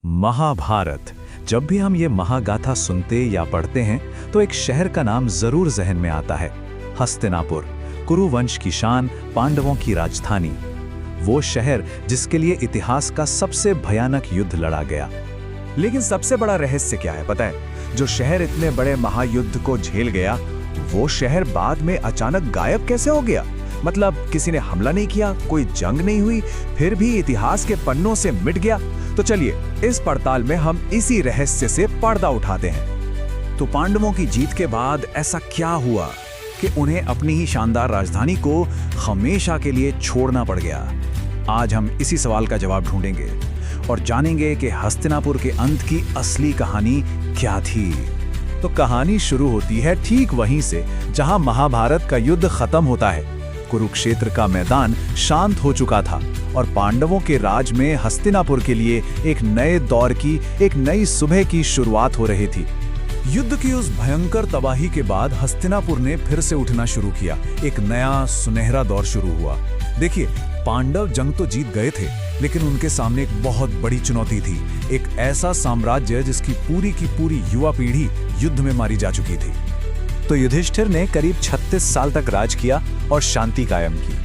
महाभारत। जब भी हम ये महागाथा सुनते या पढ़ते हैं तो एक शहर का नाम जरूर जहन में आता है, हस्तिनापुर। कुरु वंश की शान, पांडवों की राजधानी। वो शहर जिसके लिए इतिहास का सबसे भयानक युद्ध लड़ा गया। लेकिन सबसे बड़ा रहस्य क्या है पता है? जो शहर इतने बड़े महायुद्ध को झेल गया, वो शहर बाद में अचानक गायब कैसे हो गया? मतलब किसी ने हमला नहीं किया, कोई जंग नहीं हुई, फिर भी इतिहास के पन्नों से मिट गया। तो चलिए इस पड़ताल में हम इसी रहस्य से पर्दा उठाते हैं। तो पांडवों की जीत के बाद ऐसा क्या हुआ कि उन्हें अपनी ही शानदार राजधानी को हमेशा के लिए छोड़ना पड़ गया? आज हम इसी सवाल का जवाब ढूंढेंगे और जानेंगे कि हस्तिनापुर के अंत की असली कहानी क्या थी। तो कहानी शुरू होती है ठीक वहीं से जहां महाभारत का युद्ध खत्म होता है। कुरुक्षेत्र का मैदान शांत हो चुका था और पांडवों के राज में हस्तिनापुर के लिए एक नए दौर की, एक नई सुबह की शुरुआत हो रही थी। युद्ध की उस भयंकर तबाही के बाद हस्तिनापुर ने फिर से उठना शुरू किया। एक नया सुनहरा दौर शुरू हुआ। देखिए, पांडव जंग तो जीत गए थे, लेकिन उनके सामने एक बहुत बड़ी चुनौती थी। एक ऐसा साम्राज्य जिसकी पूरी की पूरी युवा पीढ़ी युद्ध में मारी जा चुकी थी। तो युधिष्ठिर ने करीब 36 साल तक राज किया और शांति कायम की।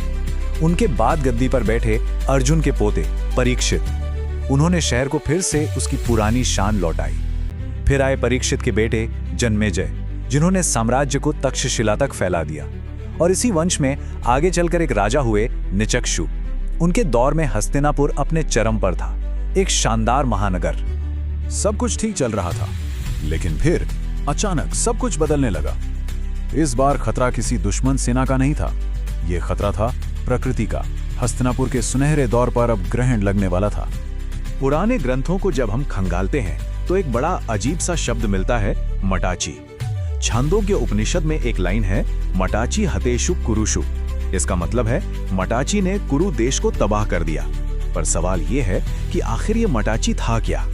उनके बाद गद्दी पर बैठे अर्जुन के पोते परीक्षित। उन्होंने शहर को फिर से उसकी पुरानी शान लौटाई। फिर आए परीक्षित के बेटे जन्मेजय, जिन्होंने साम्राज्य को तक्षशिला तक फैला दिया। और इसी वंश में आगे चलकर एक राजा हुए निचक्षु। उनके दौर में हस्तिनापुर अपने चरम पर था, एक शानदार महानगर। सब कुछ ठीक चल रहा था, लेकिन फिर अचानक सब कुछ बदलने लगा। इस बार खतरा किसी दुश्मन सेना का नहीं था, यह खतरा था प्रकृति का। हस्तिनापुर के सुनहरे दौर पर अब ग्रहण लगने वाला था। पुराने ग्रंथों को जब हम खंगालते हैं तो एक बड़ा अजीब सा शब्द मिलता है, मटाची। छांदोग्य उपनिषद में एक लाइन है, मटाची हतेषु कुरुषु। इसका मतलब है मटाची ने कुरु देश को तबाह कर दिया। पर सवाल यह है कि आखिर ये मटाची था क्या?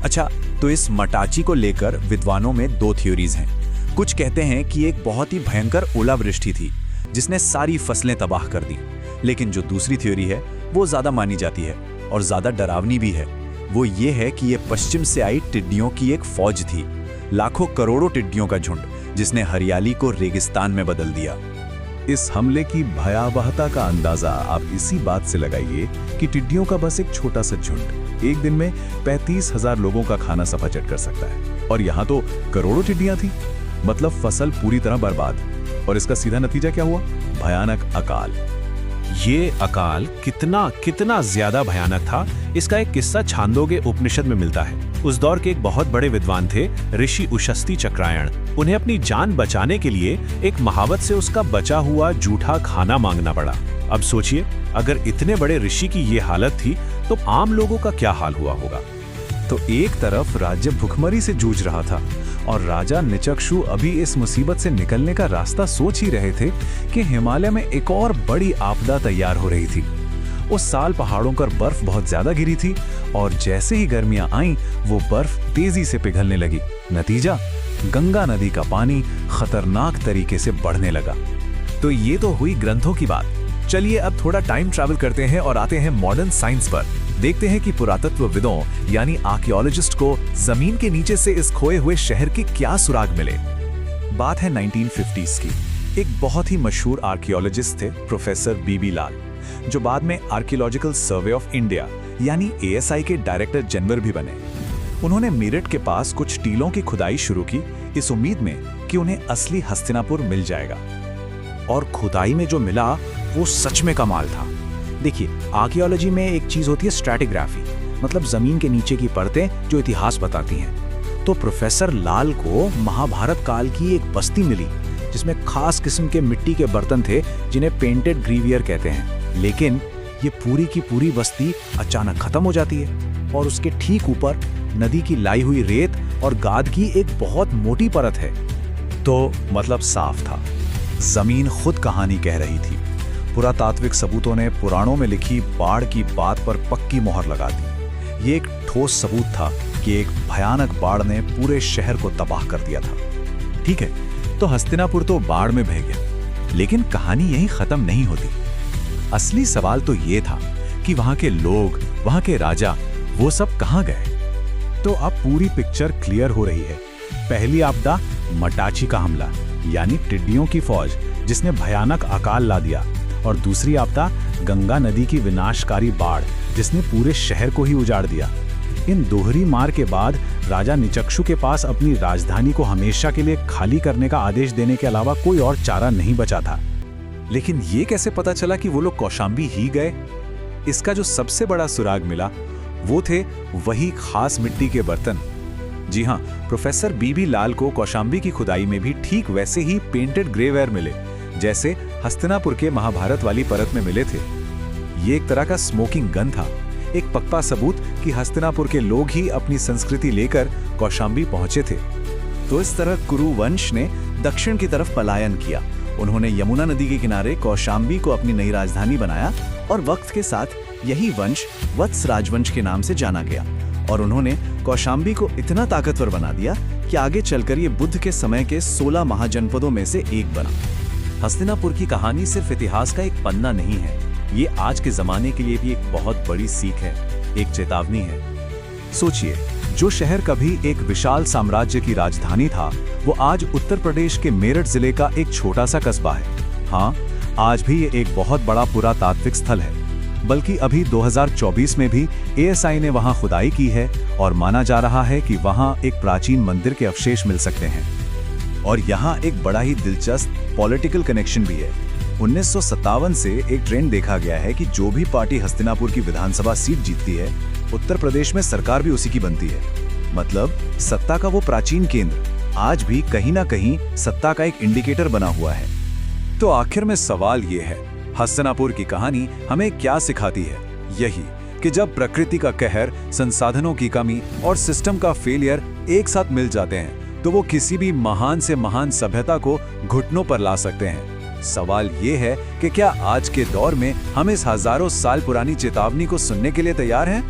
अच्छा, तो इस मटाची को लेकर विद्वानों में दो थ्योरीज हैं। कुछ कहते हैं कि एक बहुत ही भयंकर ओलावृष्टि थी जिसने सारी फसलें तबाह कर दी। लेकिन जो दूसरी थ्योरी है वो ज्यादा मानी जाती है और ज्यादा डरावनी भी है। वो ये है कि ये पश्चिम से आई टिड्डियों की एक फौज थी, लाखों करोड़ों टिड्डियों का झुंड, जिसने हरियाली को रेगिस्तान में बदल दिया। इस हमले की भयावहता का अंदाजा आप इसी बात से लगाइए कि टिड्डियों का बस एक छोटा सा झुंड एक दिन में 35,000 लोगों का खाना सफाचट कर सकता है, और यहाँ तो करोड़ों टिड्डियां थी। मतलब फसल पूरी तरह बर्बाद। और इसका सीधा नतीजा क्या हुआ? भयानक अकाल। ये अकाल कितना कितना ज्यादा भयानक था, इसका एक किस्सा छांदोग्य उपनिषद में मिलता है। उस दौर के एक बहुत बड़े विद्वान थे ऋषि उशस्ती चक्रायण। उन्हें अपनी जान बचाने के लिए एक महावत से उसका बचा हुआ जूठा खाना मांगना पड़ा। अब सोचिए, अगर इतने बड़े ऋषि की ये हालत थी तो आम लोगों का क्या हाल हुआ होगा। तो एक तरफ राज्य भुखमरी से जूझ रहा था और राजा निचक्षु अभी इस मुसीबत से निकलने का रास्ता सोच ही रहे थे कि हिमालय में एक और बड़ी आपदा तैयार हो रही थी। उस साल पहाड़ों पर बर्फ बहुत ज्यादा गिरी थी और जैसे ही गर्मियां आईं, वो बर्फ तेजी से पिघलने लगी। नतीजा, गंगा नदी का पानी खतरनाक तरीके से बढ़ने लगा। तो ये तो हुई ग्रंथों की बात। चलिए अब थोड़ा टाइम ट्रैवल करते हैं और आते हैं मॉडर्न साइंस पर। देखते हैं कि पुरातत्वविदों यानी आर्कियोलॉजिस्ट को जमीन के नीचे से इस खोए हुए शहर के क्या सुराग मिले। बात है 1950s की। एक बहुत ही मशहूर आर्कियोलॉजिस्ट थे प्रोफेसर बीबी लाल, जो बाद में आर्कियोलॉजिकल सर्वे ऑफ इंडिया यानी ASI के डायरेक्टर जनरल भी बने। उन्होंने मेरठ के पास कुछ टीलों की खुदाई शुरू की, इस उम्मीद में कि उन्हें असली हस्तिनापुर मिल जाएगा। और खुदाई में जो मिला वो सच में कमाल था। देखिए, आर्कियोलॉजी में एक चीज होती है स्ट्रैटिग्राफी, मतलब जमीन के नीचे की परतें जो इतिहास बताती हैं। तो प्रोफेसर लाल को महाभारत काल की एक बस्ती मिली जिसमें खास किस्म के मिट्टी के बर्तन थे जिन्हें पेंटेड ग्रीवियर कहते हैं। लेकिन ये पूरी की पूरी बस्ती अचानक खत्म हो जाती है और उसके ठीक ऊपर नदी की लाई हुई रेत और गाद की एक बहुत मोटी परत है। तो मतलब साफ था, जमीन खुद कहानी कह रही थी। पुरातात्विक सबूतों ने पुराणों में लिखी बाढ़ की बात पर पक्की मोहर लगा दी। ये एक ठोस सबूत था कि एक भयानक बाढ़ ने पूरे शहर को तबाह कर दिया था। ठीक है, तो हस्तिनापुर तो बाढ़ में बह गया, लेकिन कहानी यहीं खत्म नहीं होती। असली सवाल तो ये था कि वहां के लोग, वहां के राजा, वो सब कहां गए? तो अब पूरी पिक्चर क्लियर हो रही है। पहली आपदा मटाची का हमला, यानी टिड्डियों की फौज जिसने भयानक अकाल ला दिया, और दूसरी आपदा गंगा नदी की विनाशकारी बाढ़ जिसने पूरे शहर को ही उजाड़ दिया। इन दोहरी मार के बाद राजा निचक्षु के पास अपनी राजधानी को हमेशा के लिए खाली करने का आदेश देने के अलावा कोई और चारा नहीं बचा था। लेकिन ये कैसे पता चला कि वो लोग कौशाम्बी ही गए? इसका जो सबसे बड़ा सुराग मिला वो थे वही खास मिट्टी के बर्तन। जी हाँ, प्रोफेसर बीबी लाल को कौशाम्बी की खुदाई में भी ठीक वैसे ही पेंटेड ग्रेवेयर मिले जैसे हस्तिनापुर के महाभारत वाली परत में मिले थे। ये एक तरह का स्मोकिंग गन था, एक पक्का सबूत कि हस्तिनापुर के लोग ही अपनी संस्कृति लेकर कौशाम्बी पहुंचे थे। तो इस तरह कुरु वंश ने दक्षिण की तरफ पलायन किया। उन्होंने यमुना नदी के किनारे कौशाम्बी को अपनी नई राजधानी बनाया और वक्त के साथ यही वंश वत्स राजवंश के नाम से जाना गया। और उन्होंने कौशाम्बी को इतना ताकतवर बना दिया कि आगे चलकर ये बुद्ध के समय के 16 महाजनपदों में से एक बना। हस्तिनापुर की कहानी सिर्फ इतिहास का एक पन्ना नहीं है, ये आज के जमाने के लिए भी एक बहुत बड़ी सीख है, एक चेतावनी है। सोचिए, जो शहर कभी एक विशाल साम्राज्य की राजधानी था, वो आज उत्तर प्रदेश के मेरठ जिले का एक छोटा सा कस्बा है। हाँ, आज भी ये एक बहुत बड़ा पुरातात्विक स्थल है, बल्कि अभी 2024 में भी एएसआई ने वहां खुदाई की है और माना जा रहा है कि वहां एक प्राचीन मंदिर के अवशेष मिल सकते हैं। और यहाँ एक बड़ा ही दिलचस्प पॉलिटिकल कनेक्शन भी है। 1957 से एक ट्रेंड देखा गया है कि जो भी पार्टी हस्तिनापुर की विधानसभा सीट जीतती है, उत्तर प्रदेश में सरकार भी उसी की बनती है। मतलब सत्ता का वो प्राचीन केंद्र आज भी कहीं ना कहीं सत्ता का एक इंडिकेटर बना हुआ है। तो आखिर में सवाल ये है, हस्तिनापुर की कहानी हमें क्या सिखाती है? यही कि जब प्रकृति का कहर, संसाधनों की कमी और सिस्टम का फेलियर एक साथ मिल जाते हैं तो वो किसी भी महान से महान सभ्यता को घुटनों पर ला सकते हैं। सवाल ये है कि क्या आज के दौर में हम इस हजारों साल पुरानी चेतावनी को सुनने के लिए तैयार हैं?